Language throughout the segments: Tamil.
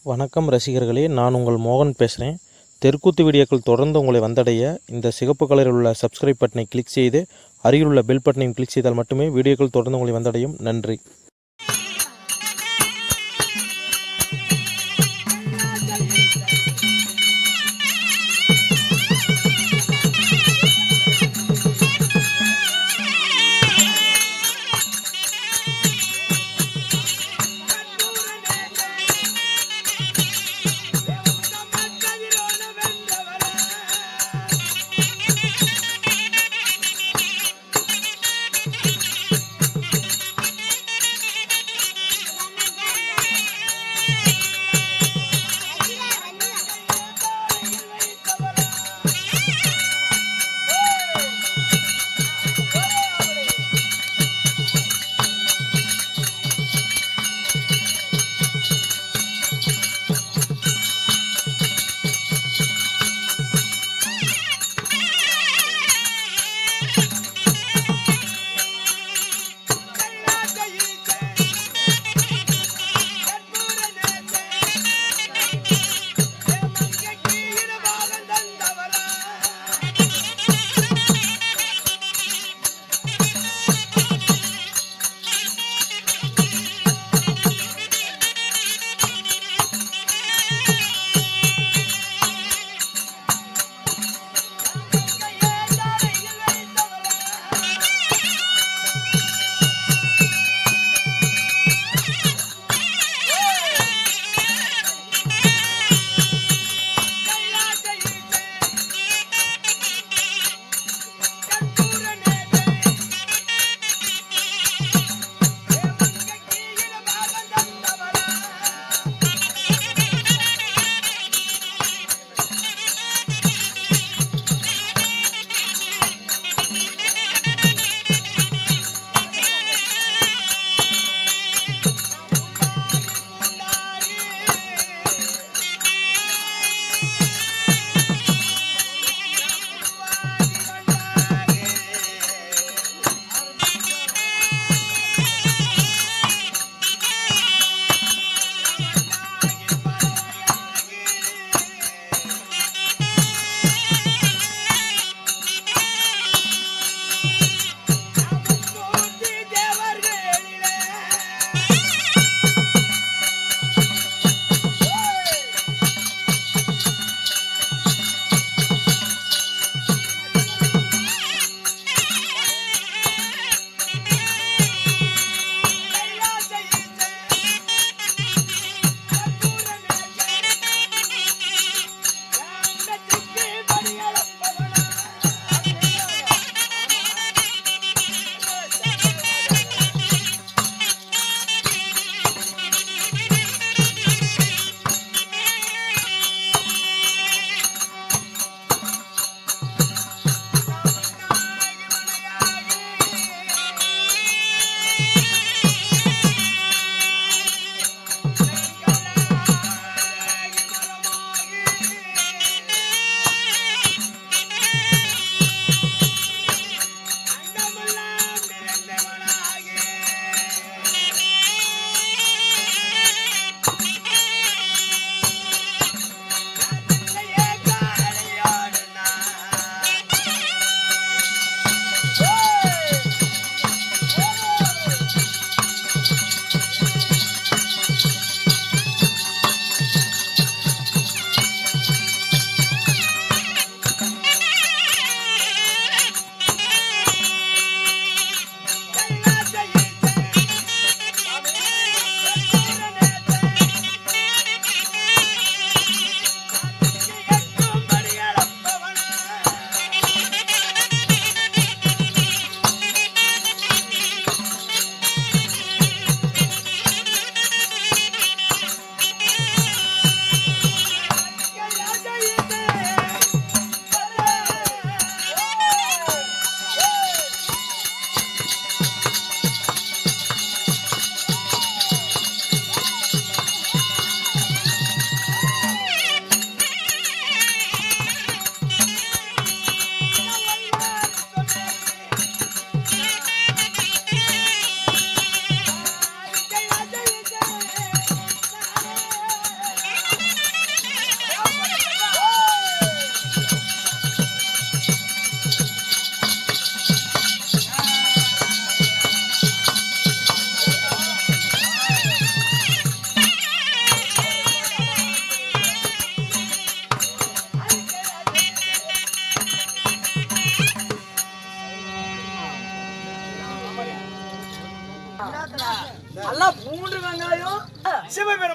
வணக்கம் ரசிகர்களே, நான் உங்கள் மோகன் பேசுகிறேன். தெருக்கூத்து வீடியோக்கள் தொடர்ந்து உங்களை வந்தடைய இந்த சிகப்பு கலரில் உள்ள சப்ஸ்கிரைப் பட்டனை கிளிக் செய்து அருகில் உள்ள பெல் பட்டனையும் கிளிக் செய்தால் மட்டுமே வீடியோக்கள் தொடர்ந்து உங்களை வந்தடையும். நன்றி.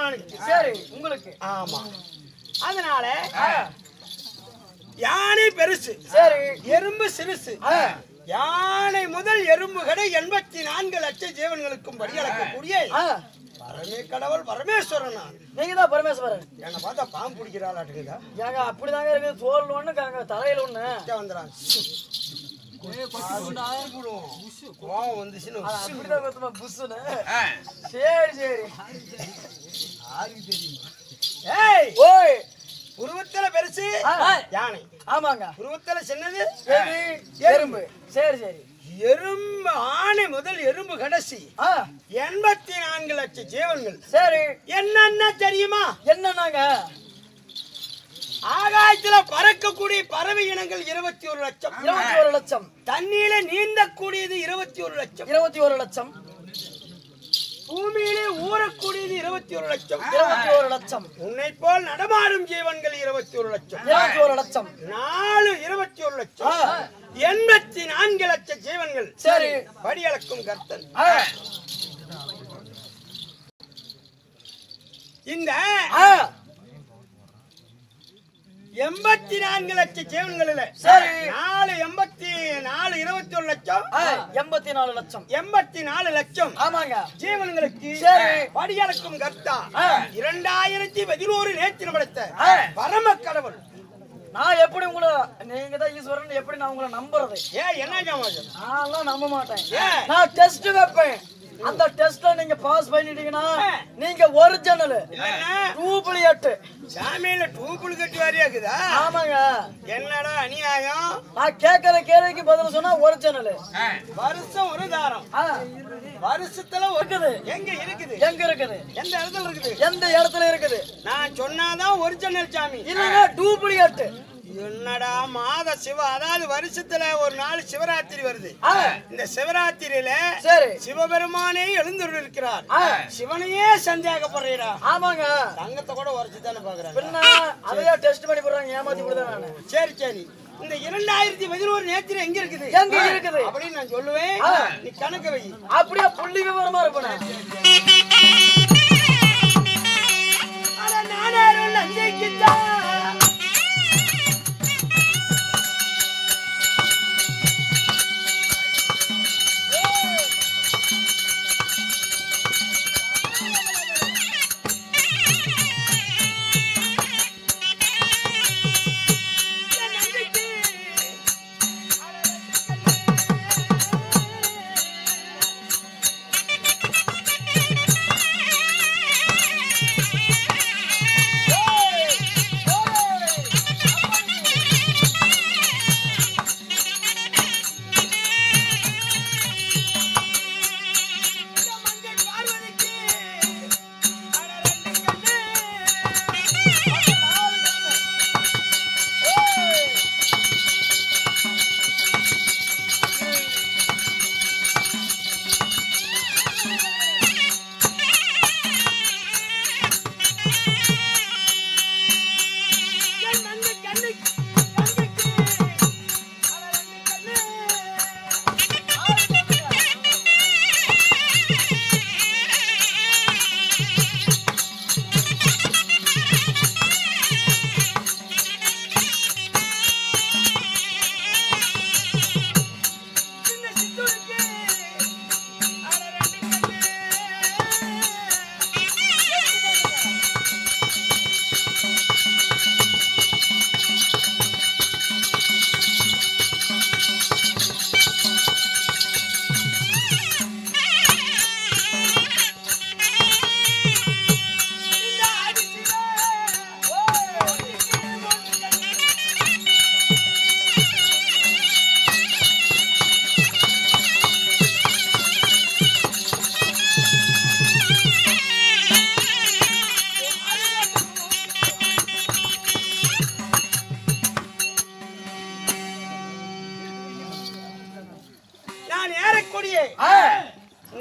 சிவபெருமானுக்கு. சரி, உங்களுக்கு. ஆமா. அதனால யானை பெருசு, சரி, எறும்பு சிறுசு. யானை முதல் எறும்பு கடை 84 லட்சம் ஜீவன்களுக்கும் படியளக்கக்கூடிய பரமே கடவுள் பரமேஸ்வரன். நீங்க தான் பரமேஸ்வரன். என்ன பார்த்தா பாம்பு பிடிக்கிறாளாட்டுக்குதா? ஏங்க அப்படிதாங்க இருக்குது. தோல் ஒண்ணு தலையில ஒண்ணு வந்துறான். சரி சரி. உருவத்துல பெருசு யானை. ஆமாங்க. உருவத்துல சின்னது எறும்பு. சரி சரி. எறும்பு ஆணை முதல் எறும்பு கடைசி 84 லட்சம் ஜீவன்கள். சரி, என்னன்னா தெரியுமா? என்னன்னாங்க? ஆகாயத்துல பறக்கக்கூடிய பறவை இனங்கள் 21 லட்சம். 21 லட்சம். தண்ணீர நீந்தக்கூடியது 21 லட்சம். 21 லட்சம். பூமியிலே ஊறக்கூடியது 21 லட்சம். 21 லட்சம். உன்னை போல் நடமாடும் ஜீவன்கள் 21 லட்சம். 21 லட்சம். 21 லட்சம். 84 லட்சம் ஜீவன்கள். சரி, படியளக்கும் கர்த்தன். இந்த 84 லட்சம் ஜீவன்களில் 21 லட்சம் 84 லட்சம் 84 லட்சம் ஆமாங்க ஜீவன்களுக்கு படியளக்கும் கர்த்தா 2011 நேற்று படைத்த பரம கடவுள். நான் எப்படி உங்களை, நீங்க தான் ஈஸ்வரன், எப்படி நான் உங்களை நம்புறது? என்ன ஜாமான்? நான் நம்ப மாட்டேன். நான் டெஸ்ட் வைப்பேன். அந்த டெஸ்ட்ல நீங்க பாஸ் பண்ணிட்டீங்கன்னா நீங்க ஒரிஜினல், டூப்ளிகேட். சாமியில டூப்ளிகேட் வாரியா இருக்குதா? ஆமாங்க. என்னடா அநியாயம்? நான் கேட்கிற கேள்விக்கு பதில் சொன்னா ஒரிஜினல். வருஷம் ஒரு தாரம், வருஷத்துல இருக்குது. எங்க இருக்குது? எங்க இருக்குது? எந்த இடத்துல இருக்குது? எந்த இடத்துல இருக்குது? நான் சொன்னாதான் ஒரிஜினல் சாமி, இல்லன்னா டூப்ளிகேட். என்னடா மாத சிவ, அதாவது வருஷத்துல ஒரு நாள் சிவராத்திரி வருது. இந்த சிவராத்திரியில சிவபெருமானே எழுந்திருக்கிறார். சிவனையே சந்தேகப்படுறா. ஆமாங்க. தங்கத்தை கூட உரைச்சு தானே பாக்குறாங்க. பின்ன அதையா டெஸ்ட் பண்ணி போடுறாங்க, ஏமாத்தி போடுறேன் நானு. சரி சரி. இந்த 2011 நேத்திரம் எங்க இருக்குது? எங்க இருக்குது அப்படின்னு நான் சொல்லுவேன். நீ கணக்கு வை. அப்படியே புள்ளி விவரமா இருப்பேன். நானே நஞ்சைக்குத்தான்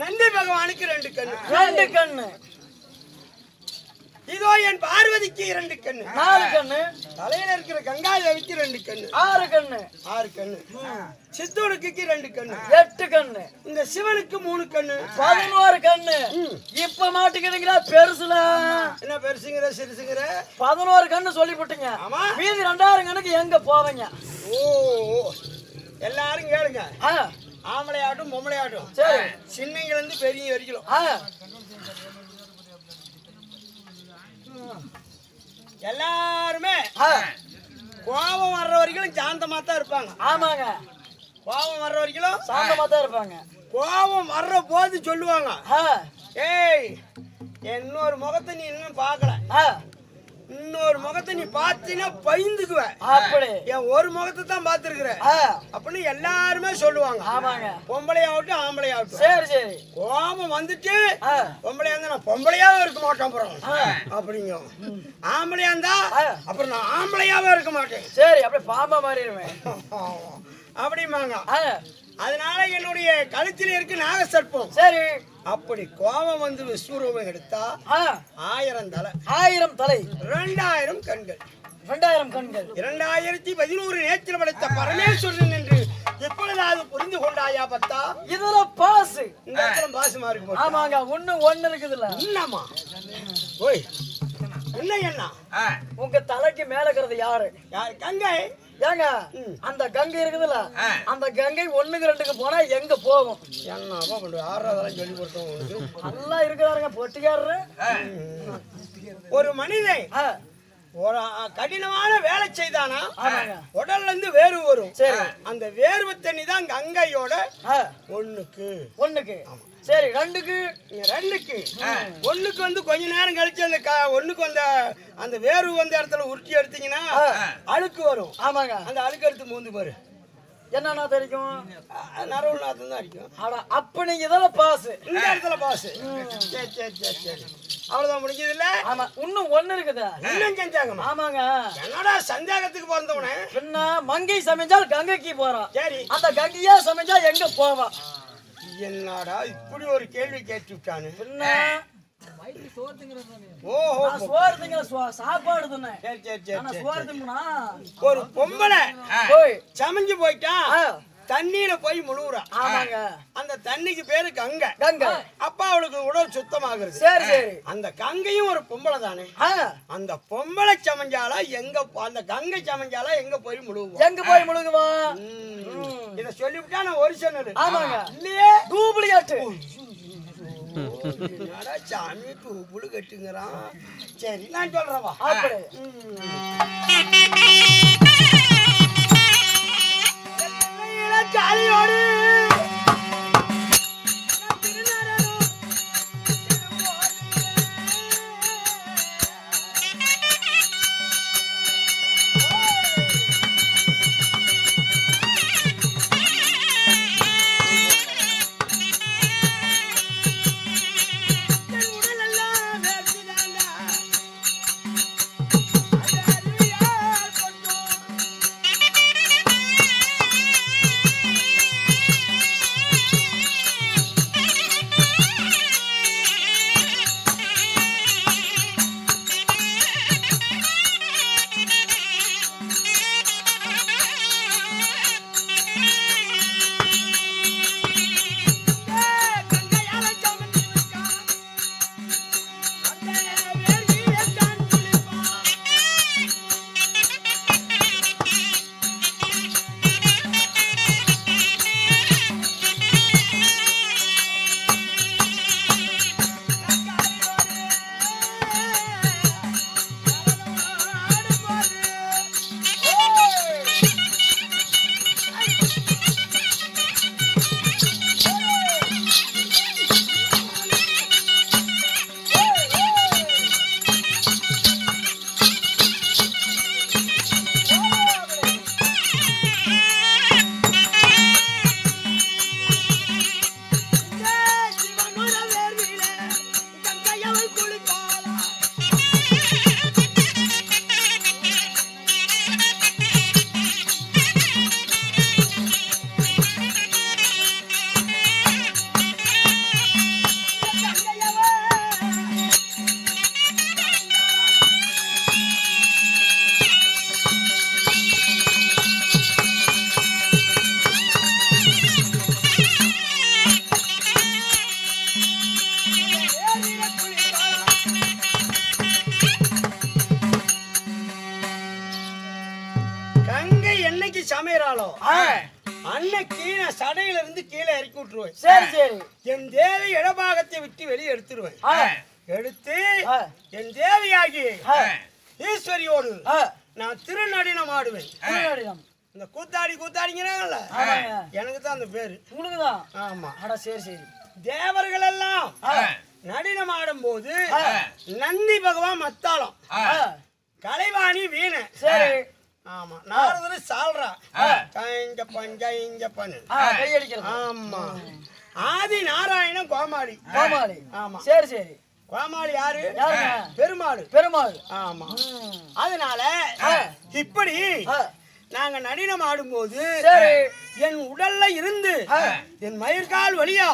நந்தி பகவானுக்கு 2 கண்ணு. 2 கண்ணு. இதோ என் பார்வதிக்கு 2 கண்ணு 4 கண்ணு தலையில இருக்கிற கங்காதேவிக்கு 2 கண்ணு 6 கண்ணு 6 கண்ணு சித்தூனுக்கு 2 கண்ணு 8 கண்ணு இந்த சிவனுக்கு 3 கண்ணு 11 கண்ணு இப்ப மாட்டிக்கிட்டீங்களா பெருசுல என்ன பெருசுங்கிற சிறுசுங்கிற 11 கண்ணு சொல்லி போட்டீங்க ஆமா மீதி 2000 கண்ணுக்கு எங்க போவீங்க ஓ எல்லாரும் கேளுங்க ஆ, ஆம்பளையாட்டும் பொம்பளையாட்டும் சரி சின்னங்க இருந்து பெரிய வரைக்கும் ஆ, எல்லாருமே ஆ, கோபம் வர்ற வரைக்கும் சாந்தமா தான் இருப்பாங்க ஆமாங்க கோபம் வர்ற வரைக்கும் சாந்தமா தான் இருப்பாங்க கோபம் வர்ற போது சொல்லுவாங்க ஆ, ஏய் இன்னொரு முகத்தை நீ இன்னும் பார்க்கல ஆ, இன்னொரு முகத்தை நீ பார்த்தீங்கன்னா பயந்துக்குவ அப்படி என் ஒரு முகத்தை தான் பார்த்துருக்குற ஆ, அப்படின்னு எல்லாருமே சொல்லுவாங்க ஆமாங்க பொம்பளையாகட்டும் ஆம்பளையாகட்டும் சரி சரி கோபம் வந்துட்டு ஆ, பொம்பளையா இருந்தா நான் பொம்பளையாவே இருக்க மாட்டேன் அப்புறம் ஆ, அப்படிங்க ஆம்பளையா இருந்தா ஆ. அப்புறம் நான் ஆம்பளையாவே இருக்க மாட்டேன் சரி அப்படியே பாம்பா மாறிடுவேன் அப்படிமாங்க ஆ, அதனால என்னுடைய கழுத்தில் இருக்கு நாகசர்ப்பம் சரி அப்படி கோபம் வந்து விஸ்வரூபம் எடுத்தா ஆ, 1000 தலை 1000 தலை 2000 கண்கள் 2000 கண்கள் 2011 நேற்றில் படைத்த பரமேஸ்வரன் என்று எப்பொழுதாவது புரிந்து கொண்டாயா பத்தா இதுல பாசு இந்த இடத்துல பாசுமா இருக்கு போட்டு. ஆமாங்க ஒண்ணு இருக்குதுல்ல என்னம்மா ஓய் என்ன உங்க தலைக்கு மேல இருக்கிறது யாரு யார் கங்கை ஏங்க அந்த கங்கை இருக்குதுல்ல அந்த கங்கை 1க்கு 2க்கு போனா எங்க போகும் என்னப்பா பண்ணுற 6 சொல்லி கொடுத்தோம் உனக்கு நல்லா இருக்கிறாருங்க பொட்டிக்காரரு ஒரு மனிதன் ஆ, ஒரு கடினமான வேலை செய்தானா ஆமாங்க உடல்ல இருந்து வேர்வை வரும் சரி அந்த வேர்வை தண்ணி தான் கங்கையோட ஆ, 1க்கு 1க்கு சரி 2க்கு 2க்கு 1க்கு வந்து கொஞ்ச நேரம் கழிச்சு அந்த 1க்கு வந்த அந்த வேர்வை வந்த இடத்துல உருட்டி எடுத்தீங்கன்னா அழுக்கு வரும் ஆமாங்க அந்த அழுக்கு எடுத்து மூந்து பாரு என்னன்னா தெரியும் நரவுள் நாத்தம் தான் அடிக்கும் ஆனா அப்ப நீங்க இதெல்லாம் பாசு இந்த இடத்துல பாசு சரி அவ்வளவுதான் முடிஞ்சது இல்ல ஆமா இன்னும் 1 இருக்குதா இன்னும் செஞ்சாங்கம்மா ஆமாங்க என்னடா சந்தேகத்துக்கு பிறந்தவனே பின்ன மங்கை சமைஞ்சால் கங்கைக்கு போறான் சரி அந்த கங்கையா சமைஞ்சா எங்க போவான் என்னடா இப்படி ஒரு கேள்வி கேட்டு விட்டானு பின்ன ஓஹோ நான் சோறு திங்கிற சாப்பாடு தானே சரி ஆனா சோறு திங்குனா ஒரு பொம்பளை போய் சமைஞ்சு போயிட்டா ஆ, தண்ணியில போய் முழுகுறா ஆமாங்க அந்த தண்ணிக்கு பேரு கங்கை கங்கை அப்ப அவளுக்கு உடல் சுத்தமாகிறது சரி சரி அந்த கங்கையும் ஒரு பொம்பளை தானே ஆ, அந்த பொம்பளை சமைஞ்சாலா எங்க அந்த கங்கை சமைஞ்சாலா எங்க போய் முழுகுவோம் எங்க போய் முழுகுவா இத சொல்லிவிட்டா நான் ஒரு சொன்னது ஆமாங்க இல்லையே டூப்ளிகேட் என்னடா சாமி தூப்புளு கட்டுங்கிறான் சரி நான் சொல்றவா அப்படி ஜாலியோடு வந்தாலும் அன்னைக்கு நான் சடையில இருந்து கீழே இறக்கி விட்டுருவேன். சரி சரி. என் தேவி இடபாகத்தை விட்டு வெளியே எடுத்துருவேன். எடுத்து என் தேவியாகி ஈஸ்வரியோடு நான் திருநடினம் ஆடுவேன். திருநடினம். இந்த கூத்தாடிங்கிறாங்கல்ல, எனக்கு தான் அந்த பேரு. உங்களுக்குதான்? ஆமா. அட சரி சரி. தேவர்கள் எல்லாம் நடினம் ஆடும் போது நந்தி பகவான் மத்தாளம், கலைவாணி வீணை. சரி. ஆமா. நாரதரு சால்ரா இங்க பண்ணு கையடிக்கிறது. ஆமா. ஆதி நாராயணன் கோமாளி. கோமாளி. ஆமா. சரி சரி. கோமாளி யாரு? பெருமாள். பெருமாள். ஆமா. அதனால இப்படி நாங்க நடினம் ஆடும்போது என் உடல்ல இருந்து என் மயிர்கால் வழியா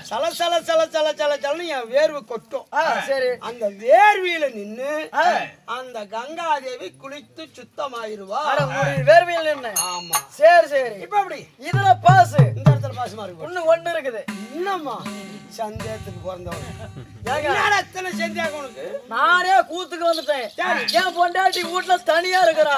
சல சல சல சல சல சலன்னு என் வேர்வை கொட்டும். அந்த வேர்வியில நின்னு அந்த கங்காதேவி குளித்து சுத்தமாயிருவா. வேர்வியில் நின்னு. ஆமா. சரி சரி. இப்ப எப்படி இதுல பாஸ், இந்த இடத்துல பாசமா இருக்கு. ஒண்ணு இருக்குது. என்னம்மா சந்தேகத்துக்கு பிறந்தவன் எத்தனை சந்தேகம் உனக்கு? நானே கூத்துக்கு வந்துட்டேன். என் பொண்டாட்டி வீட்டுல தனியா இருக்கிறா.